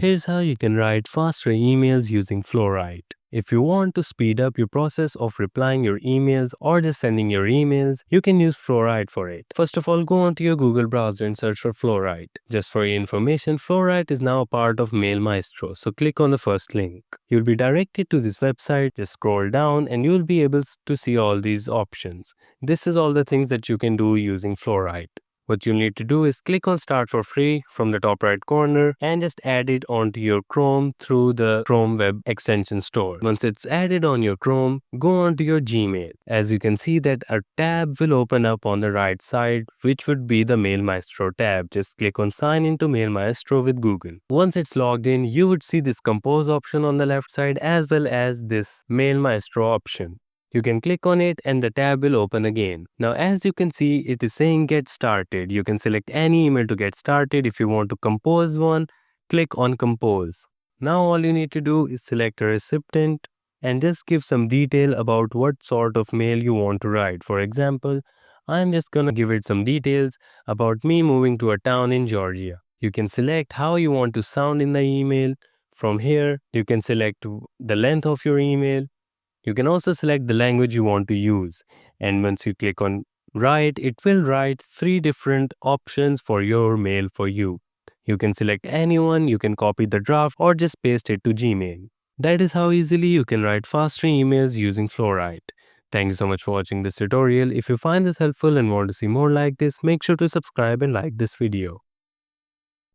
Here's how you can write faster emails using Flowrite. If you want to speed up your process of replying your emails or just sending your emails, you can use Flowrite for it. First of all, go onto your Google browser and search for Flowrite. Just for your information, Flowrite is now a part of Mail Maestro, so click on the first link. You'll be directed to this website, just scroll down and you'll be able to see all these options. This is all the things that you can do using Flowrite. What you'll need to do is click on Start for Free from the top right corner and just add it onto your Chrome through the Chrome Web Extension Store. Once it's added on your Chrome, go onto your Gmail. As you can see that a tab will open up on the right side, which would be the Mail Maestro tab. Just click on Sign into Mail Maestro with Google. Once it's logged in, you would see this Compose option on the left side as well as this Mail Maestro option. You can click on it and the tab will open again. Now as you can see, it is saying get started. You can select any email to get started. If you want to compose one, click on compose. Now all you need to do is select a recipient and just give some detail about what sort of mail you want to write. For example, I'm just gonna give it some details about me moving to a town in Georgia. You can select how you want to sound in the email. From here, you can select the length of your email. You can also select the language you want to use, and once you click on write, it will write 3 different options for your mail for you. You can select anyone, you can copy the draft or just paste it to Gmail. That is how easily you can write faster emails using Flowrite. Thank you so much for watching this tutorial. If you find this helpful and want to see more like this, make sure to subscribe and like this video.